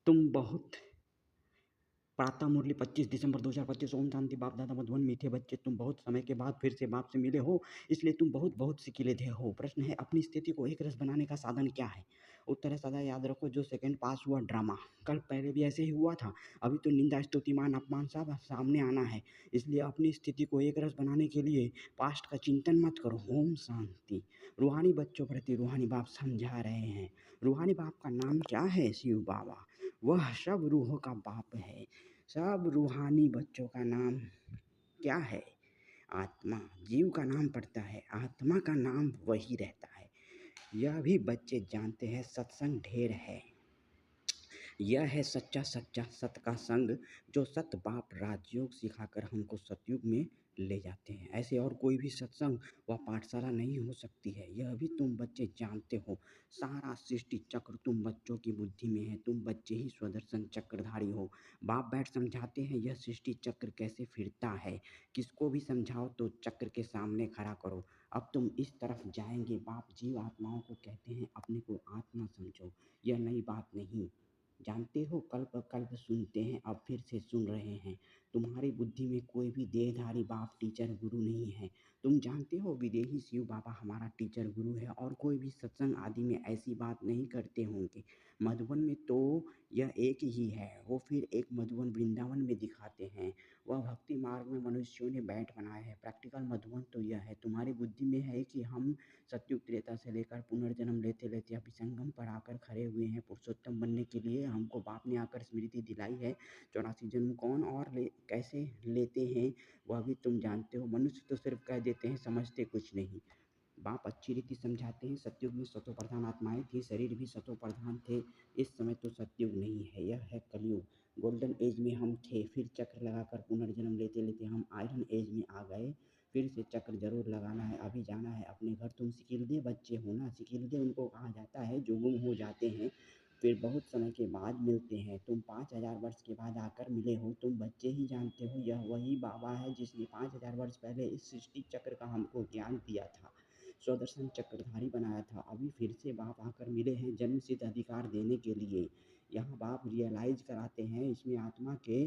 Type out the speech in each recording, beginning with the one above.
तुम बहुत प्रातः मुरली 25 दिसंबर 2025। ओम शांति। बाप दादा मधुबन। मीठे बच्चे, तुम बहुत समय के बाद फिर से बाप से मिले हो, इसलिए तुम बहुत बहुत सिकीले हो। प्रश्न है, अपनी स्थिति को एक रस बनाने का साधन क्या है? उत्तर है, सदा याद रखो जो सेकंड पास हुआ ड्रामा कल पहले भी ऐसे ही हुआ था। अभी तो निंदा स्तुतिमान अपमान सब सामने आना है, इसलिए अपनी स्थिति को एक रस बनाने के लिए पास्ट का चिंतन मत करो। ओम शांति। रूहानी बच्चों प्रति रूहानी बाप समझा रहे हैं। रूहानी बाप का नाम क्या है? शिव बाबा। वह सब रूहों का बाप है। सब रूहानी बच्चों का नाम क्या है? आत्मा। जीव का नाम पड़ता है, आत्मा का नाम वही रहता है। यह भी बच्चे जानते हैं, सत्संग ढेर है। यह है सच्चा सच्चा सत का संग, जो सत बाप राजयोग सिखाकर हमको सतयुग में ले जाते हैं। ऐसे और कोई भी सत्संग व पाठशाला नहीं हो सकती है। यह भी तुम बच्चे जानते हो। सारा सृष्टि चक्र तुम बच्चों की बुद्धि में है। तुम बच्चे ही स्वदर्शन चक्रधारी हो। बाप बैठ समझाते हैं यह सृष्टि चक्र कैसे फिरता है। किसको भी समझाओ तो चक्र के सामने खड़ा करो। अब तुम इस तरफ जाएंगे। बाप जीव आत्माओं को कहते हैं अपने को आत्मा समझो। यह नई बात नहीं, जानते हो। कल्प कल्प सुनते हैं, अब फिर से सुन रहे हैं। तुम्हारी बुद्धि में कोई भी देहधारी बाप टीचर गुरु नहीं है। तुम जानते हो विदेही शिव बाबा हमारा टीचर गुरु है, और कोई भी सत्संग आदि में ऐसी बात नहीं करते होंगे। मधुबन में तो यह एक ही है। वो फिर एक मधुबन वृंदावन में दिखाते हैं। वह भक्ति मार्ग में मनुष्यों ने बैठ बनाया है। प्रैक्टिकल मधुबन तो यह है। तुम्हारी बुद्धि में है कि हम सतयुग त्रेता से लेकर पुनर्जन्म लेते लेते अभी संगम पर आकर खड़े हुए हैं पुरुषोत्तम बनने के लिए। हमको बाप ने आकर स्मृति दिलाई है 84 जन्म कौन और कैसे लेते हैं वह भी तुम जानते हो। मनुष्य तो सिर्फ कह देते हैं, समझते कुछ नहीं। बाप अच्छी रीति समझाते हैं। सतयुग में सतो प्रधान आत्माएं थी, शरीर भी सतो प्रधान थे। इस समय तो सतयुग नहीं है, यह है कलयुग। गोल्डन एज में हम थे, फिर चक्र लगाकर पुनर्जन्म लेते लेते हम आयरन एज में आ गए। फिर से चक्र जरूर लगाना है। अभी जाना है अपने घर। तुम सिकिलदे बच्चे हो ना। सिकिलदे उनको कहा जाता है जो गुम हो जाते हैं, फिर बहुत समय के बाद मिलते हैं। तुम 5000 वर्ष के बाद आकर मिले हो। तुम बच्चे ही जानते हो यह वही बाबा है जिसने 5000 वर्ष पहले इस सृष्टि चक्र का हमको ज्ञान दिया था, स्वदर्शन चक्रधारी बनाया था। अभी फिर से बाप आकर मिले हैं जन्म सिद्ध अधिकार देने के लिए। यहाँ बाप रियलाइज कराते हैं, इसमें आत्मा के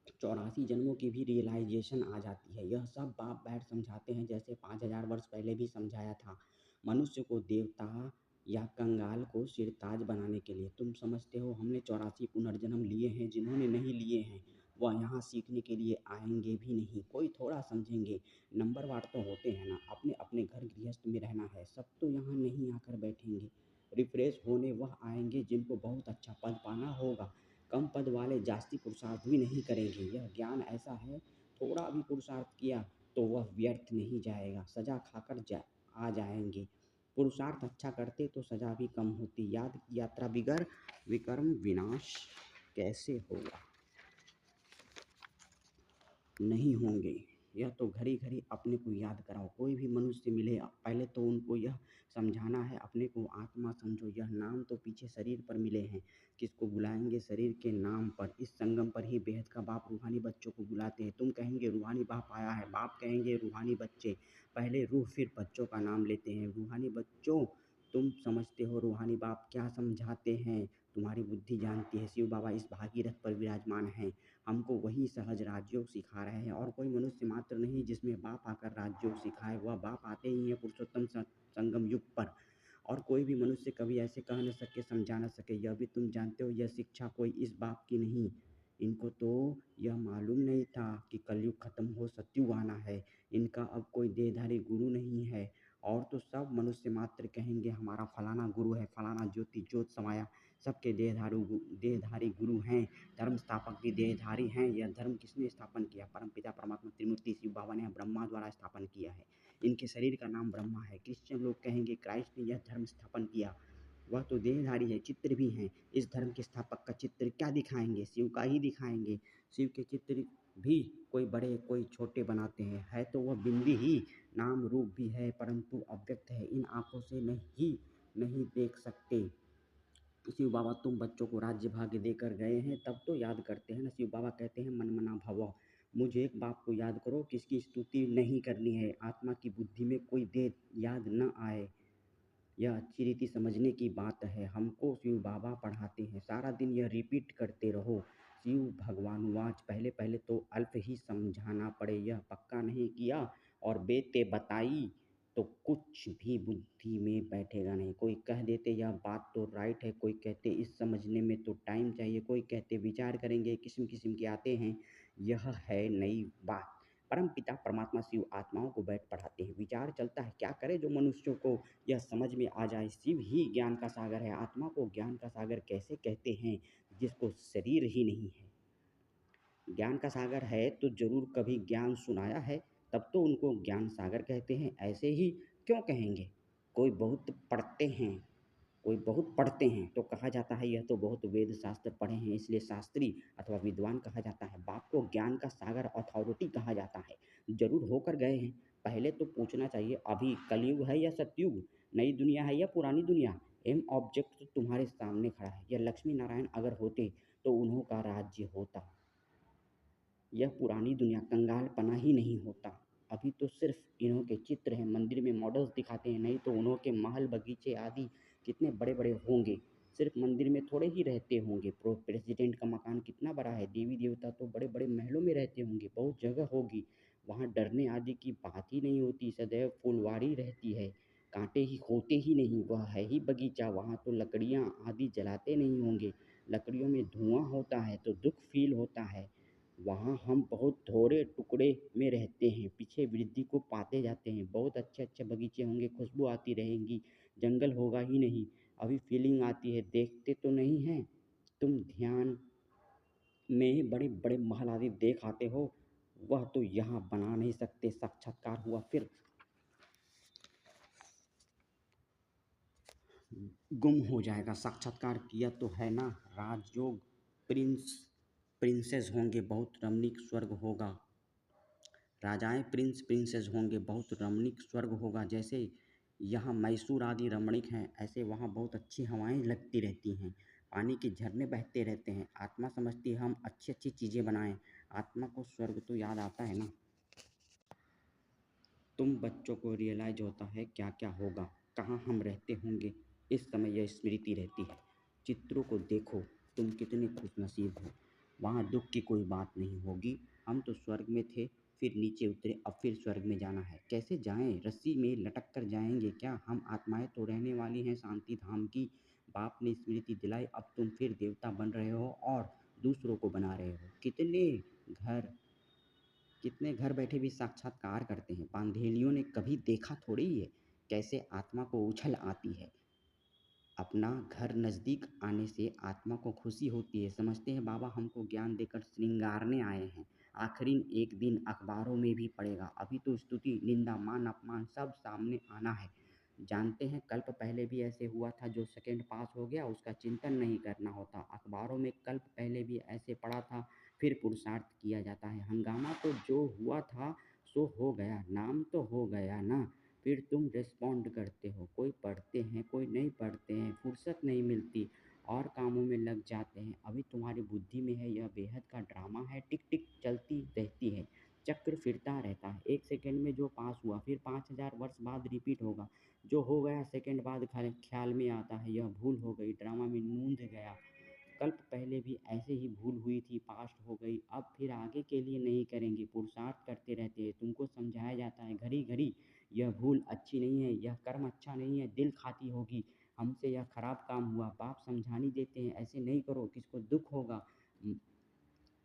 84 जन्मों की भी रियलाइजेशन आ जाती है। यह सब बाप बैठ समझाते हैं, जैसे 5000 वर्ष पहले भी समझाया था। मनुष्य को देवता या कंगाल को सिरताज बनाने के लिए। तुम समझते हो हमने 84 पुनर्जन्म लिए हैं, जिन्होंने नहीं लिए हैं वह यहाँ सीखने के लिए आएंगे भी नहीं। कोई थोड़ा समझेंगे। नंबरवार तो होते हैं ना, अपने अपने घर गृहस्थ में रहना है। सब तो यहाँ नहीं आकर बैठेंगे। रिफ्रेश होने वह आएंगे जिनको बहुत अच्छा पद पाना होगा। कम पद वाले जास्ती पुरुषार्थ भी नहीं करेंगे। यह ज्ञान ऐसा है, थोड़ा भी पुरुषार्थ किया तो वह व्यर्थ नहीं जाएगा। सजा खाकर आ जाएंगे। पुरुषार्थ अच्छा करते तो सजा भी कम होती। याद की यात्रा बिगर विकर्म विनाश कैसे होगा? नहीं होंगे। यह तो घड़ी घड़ी अपने को याद कराओ। कोई भी मनुष्य मिले पहले तो उनको यह समझाना है अपने को आत्मा समझो। यह नाम तो पीछे शरीर पर मिले हैं, किसको बुलाएंगे? शरीर के नाम पर। इस संगम पर ही बेहद का बाप रूहानी बच्चों को बुलाते हैं। तुम कहेंगे रूहानी बाप आया है, बाप कहेंगे रूहानी बच्चे। पहले रूह फिर बच्चों का नाम लेते हैं। रूहानी बच्चों, तुम समझते हो रूहानी बाप क्या समझाते हैं? तुम्हारी बुद्धि जानती है। शिव बाबा इस भागीरथ पर विराजमान हैं। हमको वही सहज राजयोग सिखा रहे हैं, और कोई मनुष्य मात्र नहीं जिसमें बाप आकर राजयोग सिखाए। वह बाप आते ही हैं पुरुषोत्तम संगम युग पर, और कोई भी मनुष्य कभी ऐसे कह न सके, समझा न सके। यह भी तुम जानते हो यह शिक्षा कोई इस बाप की नहीं। इनको तो यह मालूम नहीं था कि कलयुग खत्म हो सतयुग आना है। इनका अब कोई देहधारी गुरु नहीं है। और तो सब मनुष्य मात्र कहेंगे हमारा फलाना गुरु है, फलाना ज्योति ज्योत समाया। सबके देहधारी गुरु हैं। धर्म स्थापक भी देहधारी हैं। यह धर्म किसने स्थापन किया? परमपिता परमात्मा त्रिमूर्ति शिव बाबा ने ब्रह्मा द्वारा स्थापन किया है। इनके शरीर का नाम ब्रह्मा है। क्रिश्चियन लोग कहेंगे क्राइस्ट ने यह धर्म स्थापन किया। वह तो देहधारी है, चित्र भी हैं। इस धर्म के स्थापक का चित्र क्या दिखाएंगे? शिव का ही दिखाएंगे। शिव के चित्र भी कोई बड़े कोई छोटे बनाते हैं। है तो वह बिंदी ही, नाम रूप भी है परंतु अव्यक्त है। इन आंखों से नहीं देख सकते। शिव बाबा तुम बच्चों को राज्य भाग्य देकर गए हैं, तब तो याद करते हैं ना। शिव बाबा कहते हैं मन मना भव। मुझे एक बाप को याद करो, किसकी स्तुति नहीं करनी है। आत्मा की बुद्धि में कोई देह याद न आए। यह अच्छी रीति समझने की बात है, हमको शिव बाबा पढ़ाते हैं, सारा दिन यह रिपीट करते रहो। शिव भगवानुवाच, पहले पहले तो अल्प ही समझाना पड़े, यह पक्का नहीं किया और बेते बताई तो कुछ भी बुद्धि में बैठेगा नहीं। कोई कह देते यह बात तो राइट है, कोई कहते इस समझने में तो टाइम चाहिए, कोई कहते विचार करेंगे, किस्म किस्म के आते हैं। यह है नई बात। परम पिता परमात्मा शिव आत्माओं को बैठ पढ़ाते हैं, विचार चलता है क्या करे जो मनुष्यों को यह समझ में आ जाए। शिव ही ज्ञान का सागर है। आत्मा को ज्ञान का सागर कैसे कहते हैं जिसको शरीर ही नहीं है। ज्ञान का सागर है तो जरूर कभी ज्ञान सुनाया है, तब तो उनको ज्ञान सागर कहते हैं। ऐसे ही क्यों कहेंगे? कोई बहुत पढ़ते हैं, कोई बहुत पढ़ते हैं तो कहा जाता है यह तो बहुत वेद शास्त्र पढ़े हैं, इसलिए शास्त्री अथवा विद्वान कहा जाता है। बाप को ज्ञान का सागर अथॉरिटी कहा जाता है। जरूर होकर गए हैं। पहले तो पूछना चाहिए अभी कलयुग है या सतयुग, नई दुनिया है या पुरानी दुनिया। एम ऑब्जेक्ट तो तुम्हारे सामने खड़ा है। यह लक्ष्मी नारायण अगर होते तो उन्हों का राज्य होता। यह पुरानी दुनिया कंगालपना ही नहीं होता। अभी तो सिर्फ इन्हों के चित्र हैं, मंदिर में मॉडल्स दिखाते हैं, नहीं तो उन्हों के महल बगीचे आदि कितने बड़े बड़े होंगे। सिर्फ मंदिर में थोड़े ही रहते होंगे। प्रेसिडेंट का मकान कितना बड़ा है, देवी देवता तो बड़े बड़े महलों में रहते होंगे, बहुत जगह होगी। वहाँ डरने आदि की बात ही नहीं होती, सदैव फुलवारी रहती है, कांटे ही होते ही नहीं। वह है ही बगीचा, वहाँ तो लकड़ियाँ आदि जलाते नहीं होंगे। लकड़ियों में धुआं होता है तो दुख फील होता है। वहाँ हम बहुत थोड़े टुकड़े में रहते हैं, पीछे वृद्धि को पाते जाते हैं। बहुत अच्छे अच्छे बगीचे होंगे, खुशबू आती रहेंगी, जंगल होगा ही नहीं। अभी फीलिंग आती है, देखते तो नहीं हैं। तुम ध्यान में बड़े बड़े महल आदि देख आते हो, वह तो यहाँ बना नहीं सकते। साक्षात्कार हुआ फिर गुम हो जाएगा। साक्षात्कार किया तो है ना, राजयोग। प्रिंस प्रिंसेस होंगे, बहुत रमणीक स्वर्ग होगा। राजाएं प्रिंस प्रिंसेस होंगे, बहुत रमणीक स्वर्ग होगा। जैसे यहाँ मैसूर आदि रमणीक हैं, ऐसे वहाँ बहुत अच्छी हवाएं लगती रहती हैं, पानी के झरने बहते रहते हैं। आत्मा समझती है हम अच्छी अच्छी चीज़ें बनाएं। आत्मा को स्वर्ग तो याद आता है ना। तुम बच्चों को रियलाइज होता है क्या क्या होगा, कहाँ हम रहते होंगे। इस समय यह स्मृति रहती है। चित्रों को देखो, तुम कितने खुशनसीब हो। वहाँ दुख की कोई बात नहीं होगी। हम तो स्वर्ग में थे, फिर नीचे उतरे, अब फिर स्वर्ग में जाना है। कैसे जाएं? रस्सी में लटक कर जाएंगे क्या? हम आत्माएं तो रहने वाली हैं शांति धाम की। बाप ने स्मृति दिलाई, अब तुम फिर देवता बन रहे हो और दूसरों को बना रहे हो। घर कितने घर बैठे भी साक्षात्कार करते हैं। बांधेलियों ने कभी देखा थोड़ी है कैसे आत्मा को उछल आती है। अपना घर नज़दीक आने से आत्मा को खुशी होती है। समझते हैं बाबा हमको ज्ञान देकर श्रृंगारने आए हैं। आखिरी एक दिन अखबारों में भी पड़ेगा। अभी तो स्तुति निंदा मान अपमान सब सामने आना है। जानते हैं कल्प पहले भी ऐसे हुआ था, जो सेकंड पास हो गया उसका चिंतन नहीं करना होता। अखबारों में कल्प पहले भी ऐसे पड़ा था, फिर पुरुषार्थ किया जाता है। हंगामा तो जो हुआ था सो हो गया, नाम तो हो गया ना। फिर तुम रिस्पॉन्ड करते हो। कोई पढ़ते हैं, कोई नहीं पढ़ते हैं, फुर्सत नहीं मिलती और कामों में लग जाते हैं। अभी तुम्हारी बुद्धि में है यह बेहद का ड्रामा है, टिक टिक चलती रहती है, चक्र फिरता रहता है। एक सेकंड में जो पास हुआ फिर 5000 वर्ष बाद रिपीट होगा। जो हो गया सेकंड बाद ख्याल में आता है यह भूल हो गई, ड्रामा में नूंद गया। कल्प पहले भी ऐसे ही भूल हुई थी, पास्ट हो गई, अब फिर आगे के लिए नहीं करेंगे। पुरुषार्थ करते रहते हैं, तुमको समझाया जाता है घड़ी घड़ी यह भूल अच्छी नहीं है, यह कर्म अच्छा नहीं है, दिल खाती होगी, हमसे यह खराब काम हुआ। बाप समझानी देते हैं ऐसे नहीं करो, किसको दुख होगा।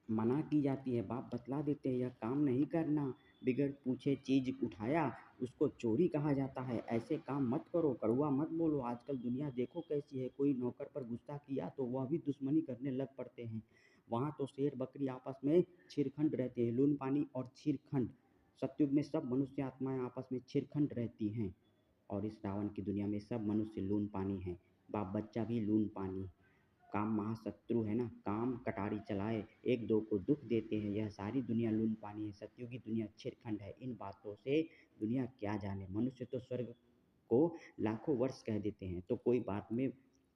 मना की जाती है, बाप बतला देते हैं यह काम नहीं करना। बिगड़ पूछे चीज़ उठाया उसको चोरी कहा जाता है। ऐसे काम मत करो, कड़वा मत बोलो। आजकल दुनिया देखो कैसी है, कोई नौकर पर गुस्सा किया तो वह भी दुश्मनी करने लग पड़ते हैं। वहाँ तो शेर बकरी आपस में छिरखंड रहते हैं, लून पानी और छिरखंड। सतयुग में सब मनुष्य आत्माएं आपस में छिरखंड रहती हैं और इस रावण की दुनिया में सब मनुष्य लून पानी हैं। बाप बच्चा भी लून पानी। काम महाशत्रु है ना, काम कटारी चलाए, एक दो को दुख देते हैं। यह सारी दुनिया लून पानी है, सत्युगी दुनिया छिरखंड है। इन बातों से दुनिया क्या जाने। मनुष्य तो स्वर्ग को लाखों वर्ष कह देते हैं, तो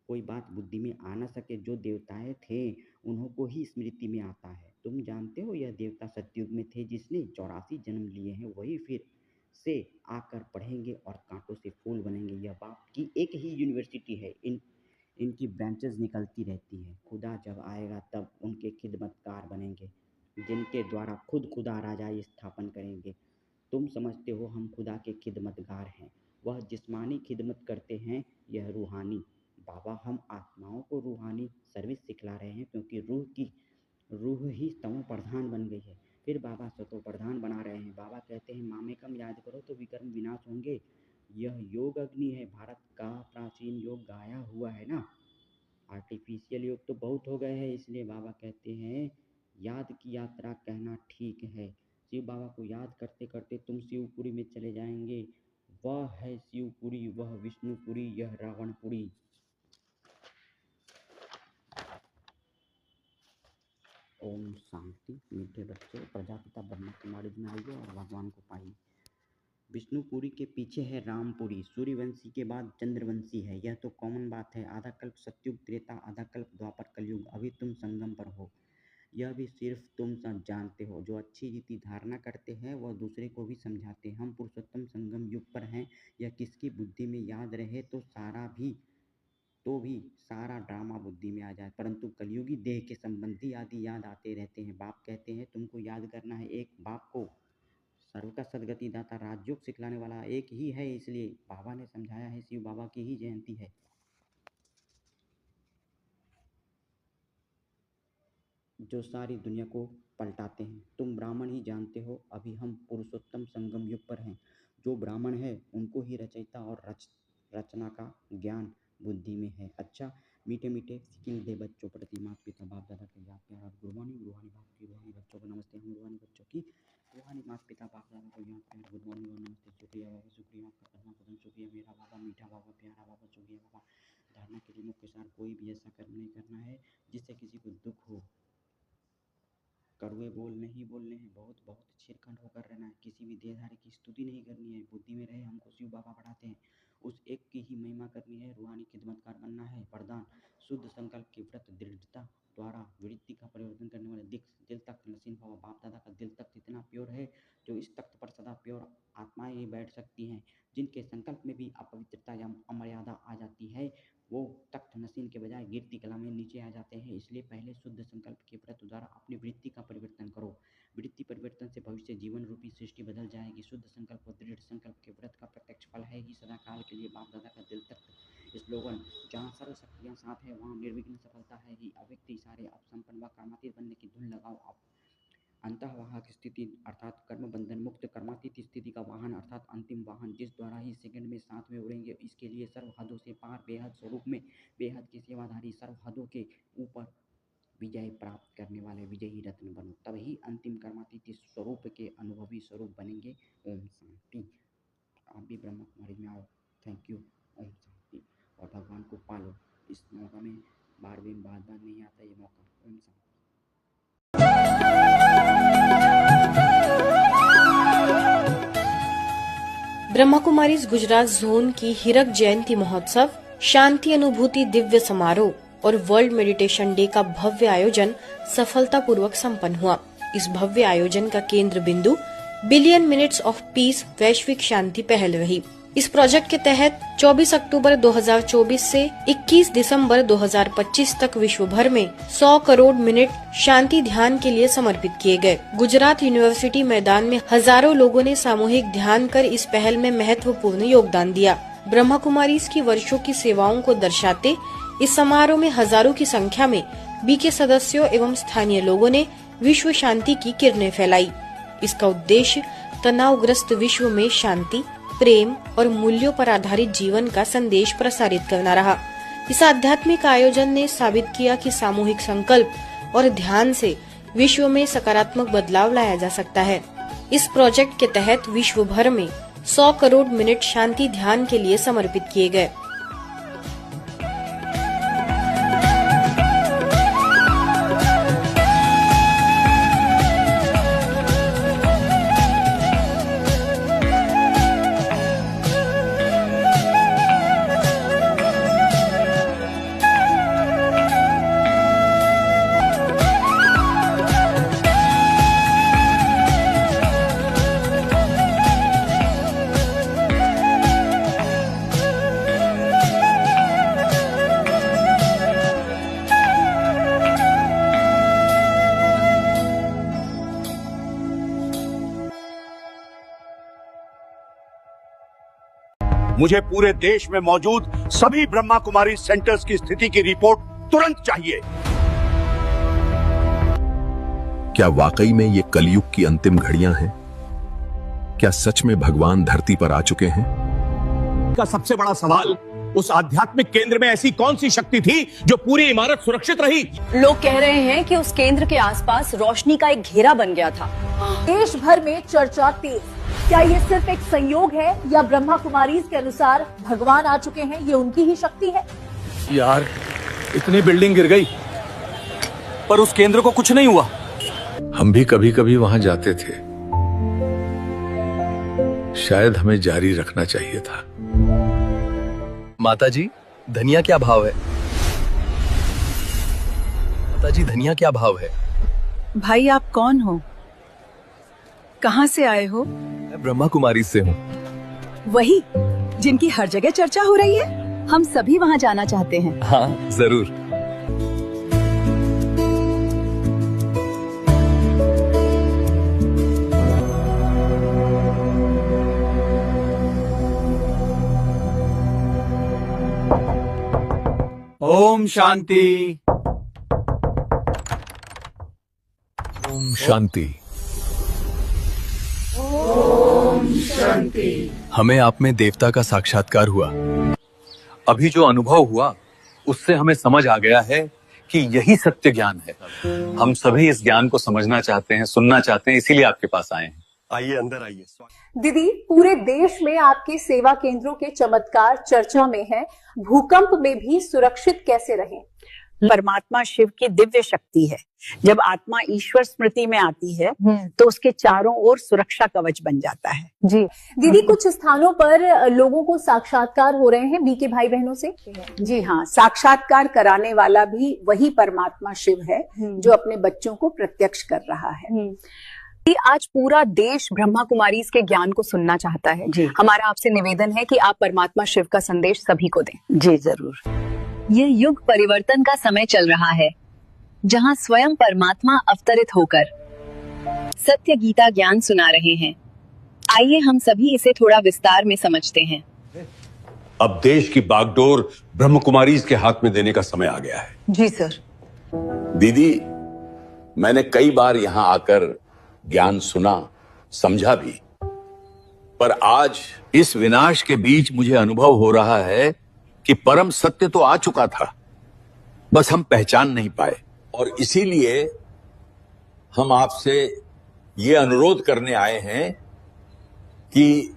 कोई बात बुद्धि में आ न सके। जो देवताएं थे उन्हों को ही स्मृति में आता है। तुम जानते हो यह देवता सतयुग में थे, जिसने 84 जन्म लिए हैं वही फिर से आकर पढ़ेंगे और कांटों से फूल बनेंगे। यह बाप की एक ही यूनिवर्सिटी है, इनकी ब्रांचेस निकलती रहती हैं। खुदा जब आएगा तब उनके खिदमतकार बनेंगे, जिनके द्वारा खुद खुदा राजाई स्थापन करेंगे। तुम समझते हो हम खुदा के खिदमतगार हैं, वह जिस्मानी खिदमत करते हैं, यह रूहानी। बाबा हम आत्माओं को रूहानी सर्विस सिखला रहे हैं, क्योंकि रूह ही तमो प्रधान बन गई है। फिर बाबा सतो प्रधान बना रहे हैं। बाबा कहते हैं मामेकम याद करो तो विकर्म विनाश होंगे। यह योग अग्नि है, भारत का प्राचीन योग गाया हुआ है ना। आर्टिफिशियल योग तो बहुत हो गए हैं, इसलिए बाबा कहते हैं याद की यात्रा कहना ठीक है। शिव बाबा को याद करते करते तुम शिवपुरी में चले जाएंगे। वह है शिवपुरी, वह विष्णुपुरी, यह रावणपुरी। ओम शांति। मीठे बच्चे, प्रजापिता ब्रह्मा कुमारी में आइए और भगवान को पाइए। विष्णुपुरी के पीछे है रामपुरी। सूर्यवंशी के बाद चंद्रवंशी है, यह तो कॉमन बात है। आधा कल्प सतयुग त्रेता, आधा कल्प द्वापर कलयुग, अभी तुम संगम पर हो। यह भी सिर्फ तुम सब जानते हो। जो अच्छी रीति धारणा करते हैं वह दूसरे को भी समझाते हैं। हम पुरुषोत्तम संगम युग पर हैं। यह किसकी बुद्धि में याद रहे तो भी सारा ड्रामा बुद्धि में आ जाए, परंतु कलयुगी देह के संबंधी आदि याद आते रहते हैं। बाप कहते हैं तुमको याद करना है एक बाप को। सर्व का सदगति दाता राजयोग सिखलाने वाला एक ही है, इसलिए बाबा ने समझाया है। शिव बाबा की ही जयंती है। जो सारी दुनिया को पलटाते हैं। तुम ब्राह्मण ही जानते हो, अभी हम पुरुषोत्तम संगम युग पर हैं। जो ब्राह्मण है उनको ही रचयिता और रचना का ज्ञान बुद्धि में है। अच्छा मीठे मीठे स्किल दे बच्चों प्रति माता पिता बाप दादा के याद प्यार और गुड मॉर्निंग। रूहानी बाप की रूहानी बच्चों को नमस्ते। हम रूहानी बच्चों की रूहानी माता पिता बाप दादा को याद प्यार गुड मॉर्निंग और नमस्ते। शुक्रिया बाबा, शुक्रिया आपका पदम पदम शुक्रिया मेरा बाबा, मीठा बाबा, प्यारा बाबा, शुक्रिया बाबा। धारणा के लिए मुख्य सार, कोई भी ऐसा कर्म नहीं करना है जिससे किसी को दुख हो। कड़वे बोल नहीं बोलने हैं, बहुत बहुत छिरखंड होकर रहना है। किसी भी देहधारी की स्तुति नहीं करनी है। बुद्धि में रहे हमको शिव बाबा पढ़ाते हैं, उस एक की ही महिमा करनी है। रूहानी खिदमतकार बनना है। वरदान शुद्ध संकल्प की व्रत दृढ़ता द्वारा वृत्ति का परिवर्तन करने वाले दिल तख्त नसीन बाबा। बाप दादा का दिल तख्त इतना प्योर है जो इस तख्त पर सदा प्योर आत्माएं ही बैठ सकती हैं। जिनके संकल्प में भी अपवित्रता या अमर्यादा आ जाती है वो तख्त नसीन के बजाय गिरती कला में नीचे आ जाते हैं। इसलिए पहले शुद्ध संकल्प के व्रत द्वारा अपनी वृत्ति का परिवर्तन करो। वृत्ति परिवर्तन से भविष्य जीवन रूपी सृष्टि बदल जाएगी। शुद्ध संकल्प और दृढ़ संकल्प के व्रत का प्रत्यक्ष फल है ही सदा काल के लिए बाप दादा का दिल तख्त। स्लोगन जहाँ सर्व शक्तियाँ साथ है वहाँ निर्विघ्न सफलता है ही। अव्यक्त इशारे अब संपन्न व कर्मातीत बनने की धुन लगाओ। अब अंतःवाहक स्थिति अर्थात कर्म बंधन मुक्त कर्मातीत स्थिति का वाहन अर्थात अंतिम वाहन, जिस द्वारा ही सेकंड में साथ में उड़ेंगे। इसके लिए सर्व हदों से पार बेहद स्वरूप में बेहद की सेवाधारी सर्व हदों के ऊपर विजय प्राप्त करने वाले विजयी रत्न बनो, तभी अंतिम कर्मातीत स्वरूप के अनुभवी स्वरूप बनेंगे। ओम शांति। आप भी ब्रह्मा कुमारी में आओ। Thank you. ओम शांति। और भगवान को पालो। इस मौका में बार बार नहीं आता ये मौका। ओम शांति। ब्रह्मा कुमारीज गुजरात जोन की हीरक जयंती महोत्सव, शांति अनुभूति दिव्य समारोह और वर्ल्ड मेडिटेशन डे का भव्य आयोजन सफलतापूर्वक संपन्न हुआ। इस भव्य आयोजन का केंद्र बिंदु बिलियन मिनट्स ऑफ पीस वैश्विक शांति पहल रही। इस प्रोजेक्ट के तहत 24 अक्टूबर 2024 से 21 दिसंबर 2025 तक विश्व भर में 100 करोड़ मिनट शांति ध्यान के लिए समर्पित किए गए। गुजरात यूनिवर्सिटी मैदान में हजारों लोगों ने सामूहिक ध्यान कर इस पहल में महत्वपूर्ण योगदान दिया। ब्रह्मा कुमारी की वर्षों की सेवाओं को दर्शाते इस समारोह में हजारों की संख्या में बी के सदस्यों एवं स्थानीय लोगों ने विश्व शांति की किरणें फैलाई। इसका उद्देश्य तनावग्रस्त विश्व में शांति, प्रेम और मूल्यों पर आधारित जीवन का संदेश प्रसारित करना रहा। इस आध्यात्मिक आयोजन ने साबित किया कि सामूहिक संकल्प और ध्यान से विश्व में सकारात्मक बदलाव लाया जा सकता है। इस प्रोजेक्ट के तहत विश्व भर में 100 करोड़ मिनट शांति ध्यान के लिए समर्पित किए गए। मुझे पूरे देश में मौजूद सभी ब्रह्मा कुमारी सेंटर्स की स्थिति की रिपोर्ट तुरंत चाहिए। क्या वाकई में ये कलयुग की अंतिम घड़ियां हैं? क्या सच में भगवान धरती पर आ चुके हैं? का सबसे बड़ा सवाल, उस आध्यात्मिक केंद्र में ऐसी कौन सी शक्ति थी जो पूरी इमारत सुरक्षित रही? लोग कह रहे हैं कि उस केंद्र के आसपास रोशनी का एक घेरा बन गया था। देश भर में चर्चा तेज। क्या ये सिर्फ एक संयोग है या ब्रह्मा कुमारीज के अनुसार भगवान आ चुके हैं, ये उनकी ही शक्ति है? यार, इतनी बिल्डिंग गिर गई पर उस केंद्र को कुछ नहीं हुआ। हम भी कभी कभी वहां जाते थे। शायद हमें जारी रखना चाहिए था। माताजी, धनिया क्या भाव है? माताजी, धनिया क्या भाव है? भाई, आप कौन हो? कहाँ से आए हो? मैं ब्रह्मा कुमारी से हूँ। वही जिनकी हर जगह चर्चा हो रही है। हम सभी वहाँ जाना चाहते हैं। हाँ, जरूर। ओम शांति। ओम शांति। हमें आप में देवता का साक्षात्कार हुआ। अभी जो अनुभव हुआ उससे हमें समझ आ गया है कि यही सत्य ज्ञान है। हम सभी इस ज्ञान को समझना चाहते हैं, सुनना चाहते हैं, इसीलिए आपके पास आए हैं। आइए, अंदर आइए। दीदी, पूरे देश में आपके सेवा केंद्रों के चमत्कार चर्चा में हैं। भूकंप में भी सुरक्षित कैसे रहें? परमात्मा शिव की दिव्य शक्ति है। जब आत्मा ईश्वर स्मृति में आती है तो उसके चारों ओर सुरक्षा कवच बन जाता है। जी दीदी, कुछ स्थानों पर लोगों को साक्षात्कार हो रहे हैं बीके भाई बहनों से। जी हाँ, साक्षात्कार कराने वाला भी वही परमात्मा शिव है जो अपने बच्चों को प्रत्यक्ष कर रहा है। आज पूरा देश ब्रह्मा कुमारीज के ज्ञान को सुनना चाहता है। जी। हमारा आपसे निवेदन है कि आप परमात्मा शिव का संदेश सभी को दें। जी जरूर। यह युग परिवर्तन का समय चल रहा है, जहां स्वयं परमात्मा अवतरित होकर सत्य गीता ज्ञान सुना रहे हैं। आइए हम सभी इसे थोड़ा विस्तार में समझते हैं। अब देश की बागडोर ब्रह्म कुमारीज के हाथ में देने का समय आ गया है। जी सर। दीदी, मैंने कई बार यहां आकर ज्ञान सुना, समझा भी, पर आज इस विनाश के बीच मुझे अनुभव हो रहा है कि परम सत्य तो आ चुका था, बस हम पहचान नहीं पाए। और इसीलिए हम आपसे ये अनुरोध करने आए हैं कि